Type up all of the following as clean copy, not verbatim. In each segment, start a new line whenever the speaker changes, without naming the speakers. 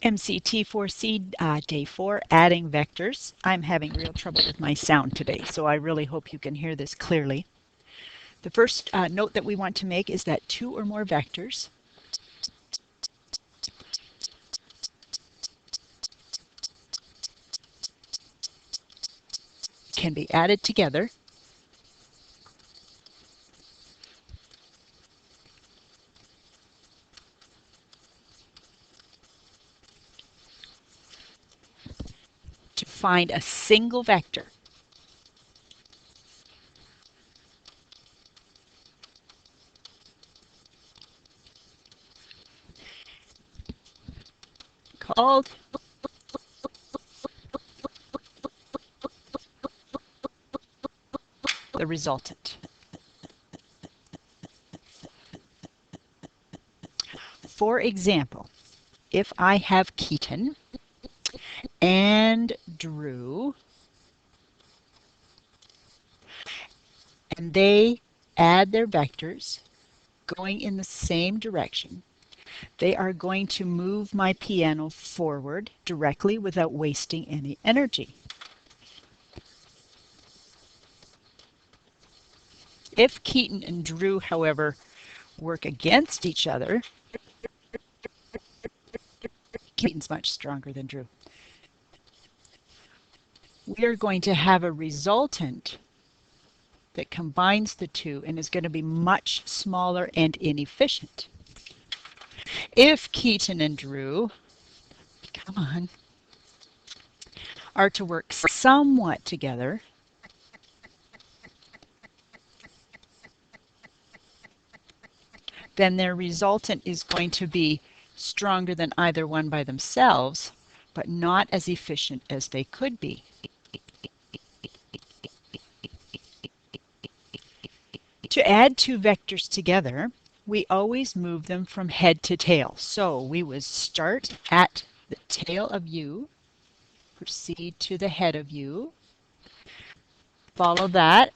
MCT4C Day 4, adding vectors. I'm having real trouble with my sound today, so I really hope you can hear this clearly. The first note that we want to make is that 2 or more vectors can be added together to find a single vector. Called the resultant. For example, if I have Keaton and Drew, and they add their vectors going in the same direction, they are going to move my piano forward directly without wasting any energy. If Keaton and Drew, however, work against each other, Keaton's much stronger than Drew. We are going to have a resultant that combines the two and is going to be much smaller and inefficient. If Keaton and Drew, come on, are to work somewhat together, then their resultant is going to be stronger than either one by themselves, but not as efficient as they could be. To add 2 vectors together, we always move them from head to tail. So we would start at the tail of U, proceed to the head of U, follow that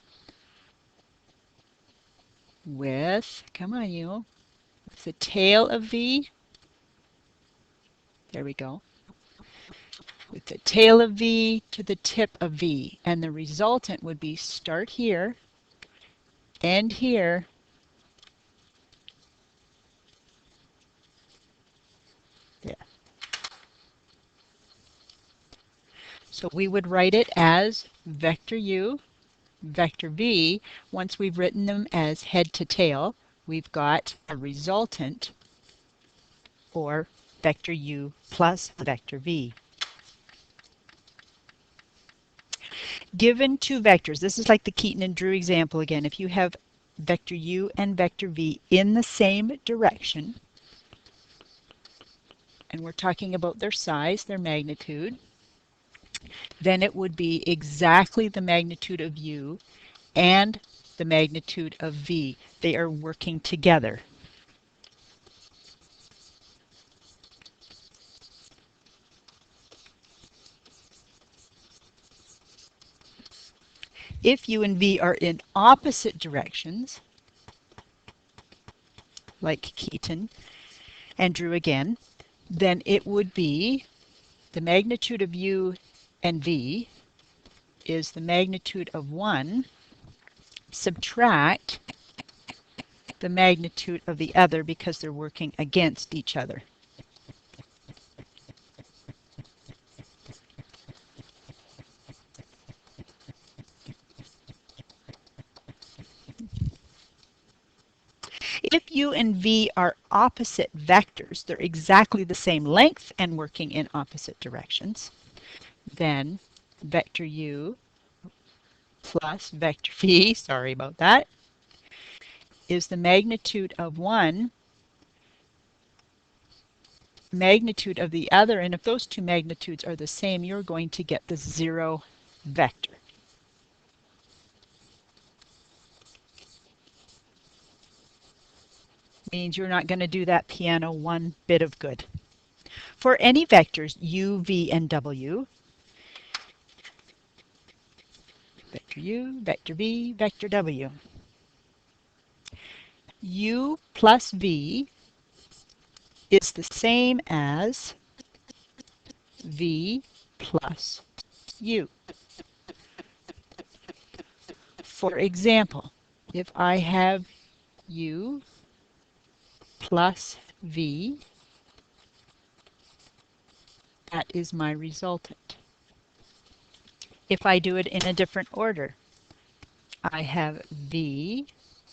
with, come on you, with the tail of V, there we go, with the tail of V to the tip of V, and the resultant would be start here, end here, there. So we would write it as vector U, vector V. Once we've written them as head to tail, we've got a resultant, or vector U plus vector V. Given 2 vectors, this is like the Keaton and Drew example again. If you have vector U and vector V in the same direction, and we're talking about their size, their magnitude, then it would be exactly the magnitude of U and the magnitude of V. They are working together. If U and V are in opposite directions, like Keaton and Drew again, then it would be the magnitude of U and V is the magnitude of one, subtract the magnitude of the other because they're working against each other. If U and V are opposite vectors, they're exactly the same length and working in opposite directions, then vector U plus vector V, sorry about that, is the magnitude of one, magnitude of the other, and if those 2 magnitudes are the same, you're going to get the 0 vector. Means you're not going to do that piano one bit of good. For any vectors U, V, and W, vector U, vector V, vector W, U plus V is the same as v plus u. For example, if I have u plus v, that is my resultant. If I do it in a different order, I have v,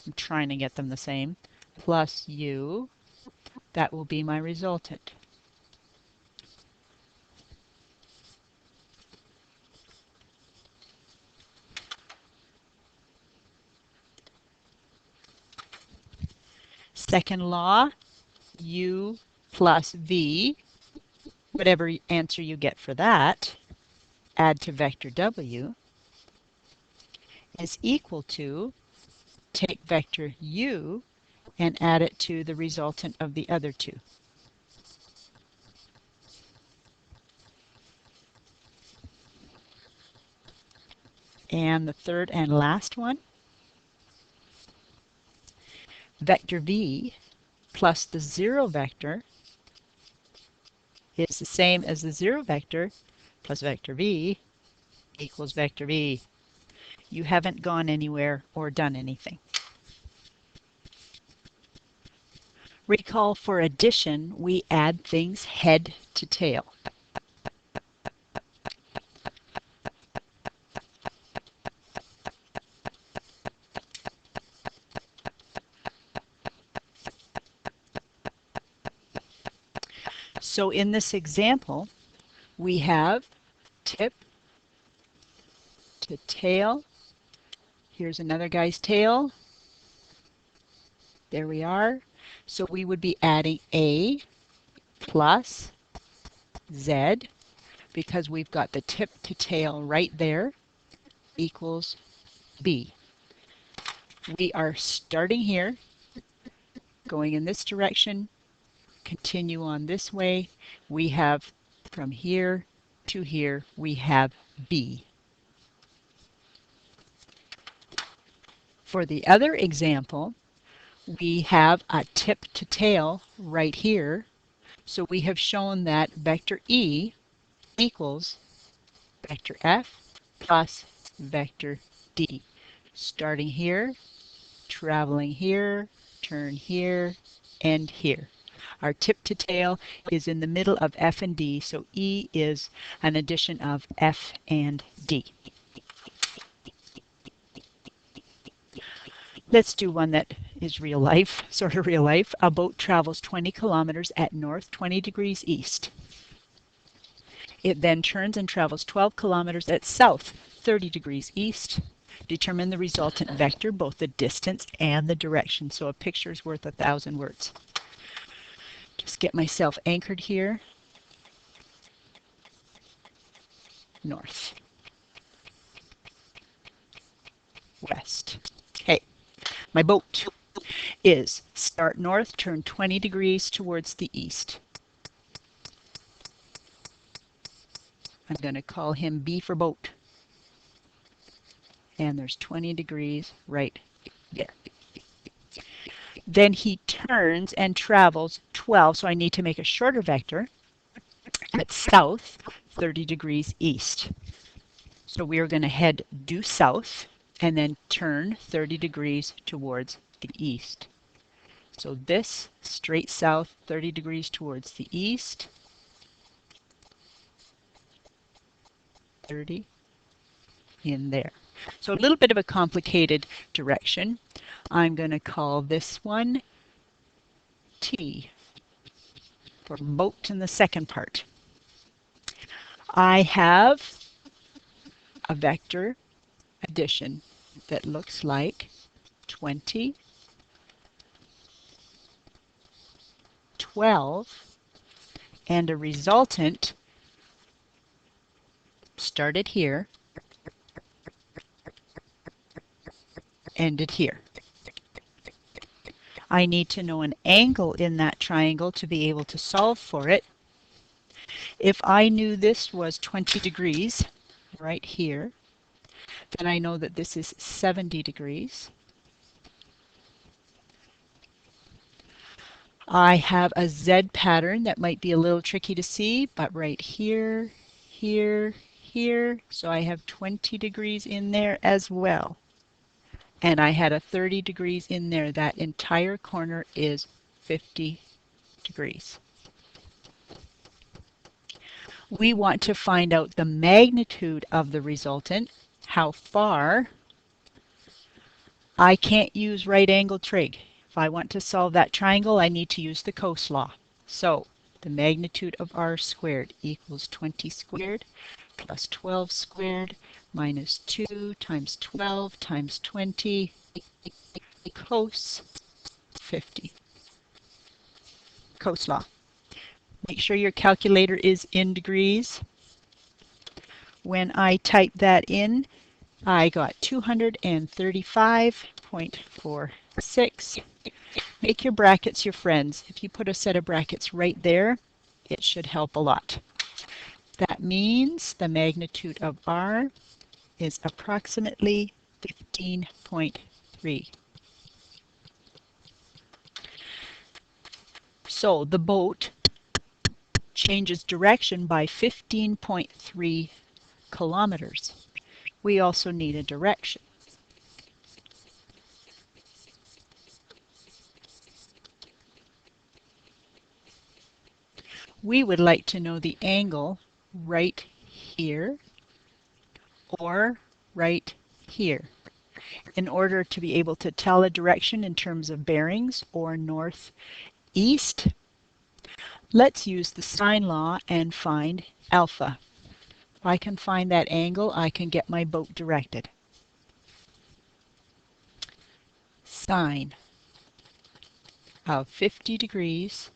I'm trying to get them the same, plus u, that will be my resultant. Second law, u plus v, whatever answer you get for that, add to vector w, is equal to take vector u and add it to the resultant of the other two. And the third and last one, vector v plus the 0 vector is the same as the 0 vector plus vector v equals vector v. You haven't gone anywhere or done anything. Recall, for addition, we add things head to tail. So in this example, we have tip to tail. Here's another guy's tail. There we are. So we would be adding A plus Z, because we've got the tip to tail right there, equals B. We are starting here, going in this direction, continue on this way. We have from here to here, we have B. For the other example, we have a tip to tail right here. So we have shown that vector E equals vector F plus vector D. Starting here, traveling here, turn here, end here. Our tip to tail is in the middle of F and D, so E is an addition of F and D. Let's do one that is real life, sort of real life. A boat travels 20 kilometers at north 20 degrees east. It then turns and travels 12 kilometers at south 30 degrees east. Determine the resultant vector, both the distance and the direction. So a picture is worth 1,000 words. Just get myself anchored here. North. West. Okay. My boat is start north, turn 20 degrees towards the east. I'm going to call him B for boat. And there's 20 degrees right there. Then he turns and travels 12, so I need to make a shorter vector at south 30 degrees east. So we are going to head due south and then turn 30 degrees towards the east. So this straight south 30 degrees towards the east, 30 in there. So a little bit of a complicated direction. I'm going to call this one T for boat in the second part. I have a vector addition that looks like 20, 12, and a resultant started here, ended here. I need to know an angle in that triangle to be able to solve for it. If I knew this was 20 degrees right here, then I know that this is 70 degrees. I have a Z pattern that might be a little tricky to see, but right here, here, here, so I have 20 degrees in there as well. And I had a 30 degrees in there. That entire corner is 50 degrees. We want to find out the magnitude of the resultant, how far. I can't use right angle trig. If I want to solve that triangle, I need to use the cos law. So the magnitude of r squared equals 20 squared plus 12 squared minus 2 times 12 times 20 cos 50. Cos law. Make sure your calculator is in degrees. When I type that in, I got 235.46. Make your brackets your friends. If you put a set of brackets right there, it should help a lot. That means the magnitude of r is approximately 15.3. So the boat changes direction by 15.3 kilometers. We also need a direction. We would like to know the angle right here or right here in order to be able to tell a direction in terms of bearings or north, east. Let's use the sine law and find alpha. If I can find that angle, I can get my boat directed. Sine of 50 degrees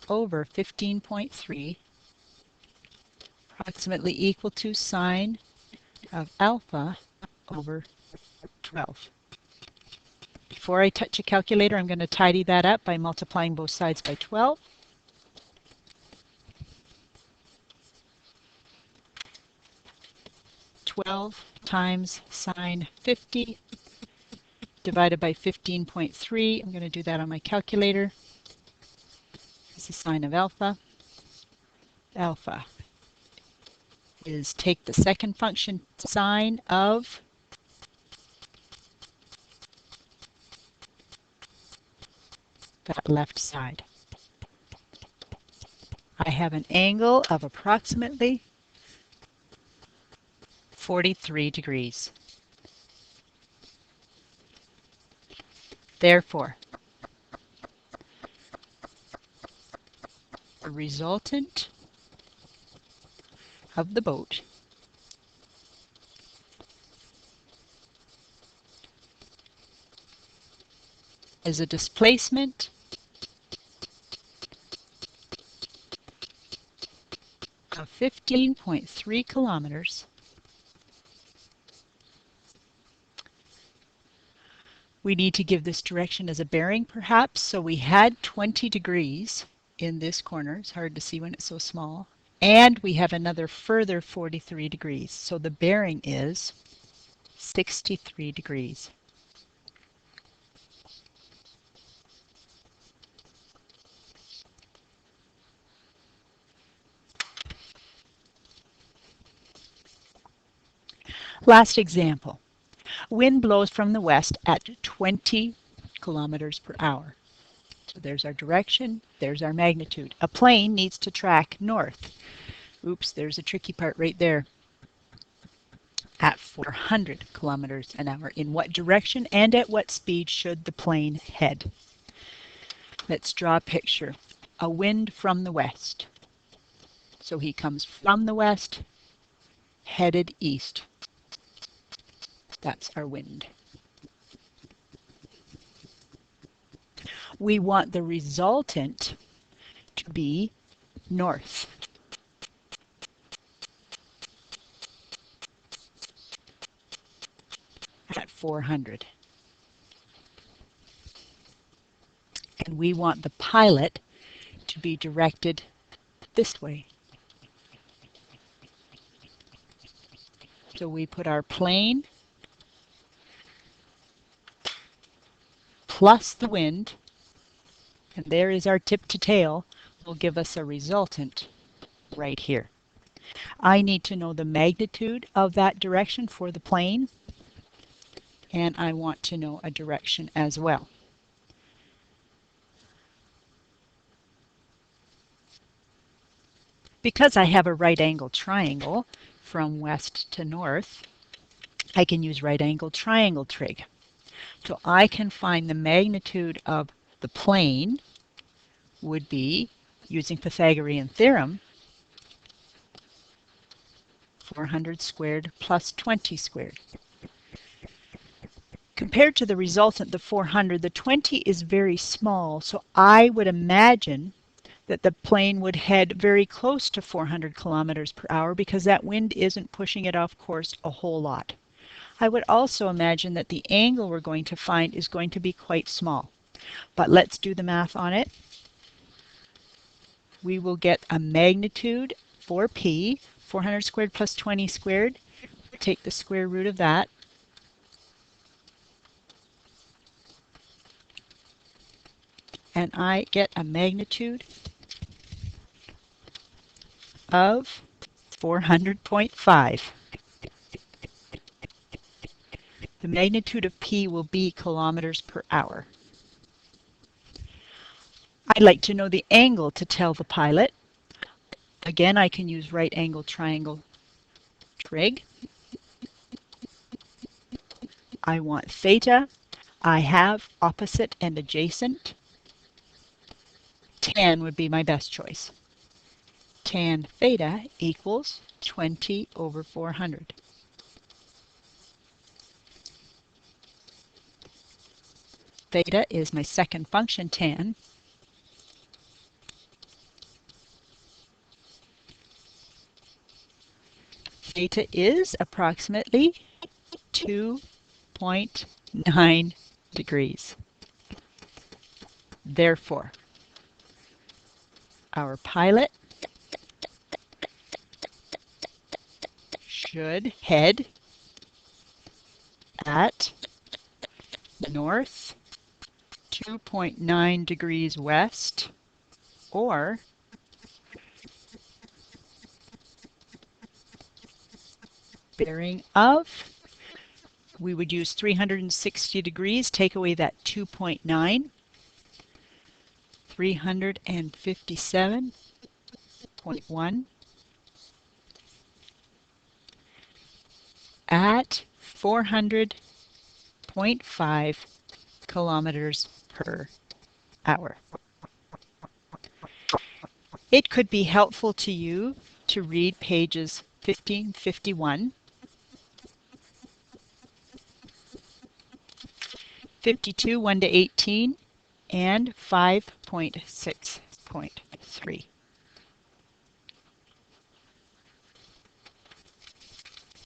over 15.3 approximately equal to sine of alpha over 12. Before I touch a calculator, I'm going to tidy that up by multiplying both sides by 12. Times sine 50 divided by 15.3. I'm going to do that on my calculator. This is the sine of alpha. Alpha is take the second function sine of that left side. I have an angle of approximately 43 degrees. Therefore, the resultant of the boat is a displacement of 15.3 kilometers. We need to give this direction as a bearing perhaps, so we had 20 degrees in this corner. It's hard to see when it's so small. And we have another further 43 degrees. So the bearing is 63 degrees. Last example. Wind blows from the west at 20 kilometers per hour. So there's our direction, there's our magnitude. A plane needs to track north. Oops, there's a tricky part right there. At 400 kilometers an hour. In what direction and at what speed should the plane head? Let's draw a picture. A wind from the west. So he comes from the west, headed east. That's our wind. We want the resultant to be north. At 400. And we want the pilot to be directed this way. So we put our plane plus the wind And there is our tip to tail. Will give us a resultant right here. I need to know the magnitude of that direction for the plane, and I want to know a direction as well. Because I have a right angle triangle from west to north, I can use right angle triangle trig. So I can find the magnitude of the plane would be, using Pythagorean theorem, 400 squared plus 20 squared. Compared to the resultant, the 400, the 20 is very small, so I would imagine that the plane would head very close to 400 kilometers per hour because that wind isn't pushing it off course a whole lot. I would also imagine that the angle we're going to find is going to be quite small. But let's do the math on it. We will get a magnitude for P, 400 squared plus 20 squared. Take the square root of that. And I get a magnitude of 400.5. The magnitude of P will be kilometers per hour. I'd like to know the angle to tell the pilot. Again, I can use right angle triangle trig. I want theta. I have opposite and adjacent. Tan would be my best choice. Tan theta equals 20 over 400. Theta is my second function, tan. Theta is approximately 2.9 degrees. Therefore, our pilot should head at north 2.9 degrees west, or bearing of, we would use 360 degrees, take away that 2.9, 357.1 at 400.5 kilometers per hour. It could be helpful to you to read pages 1551, 52, 1 to 18, and 5.6.3.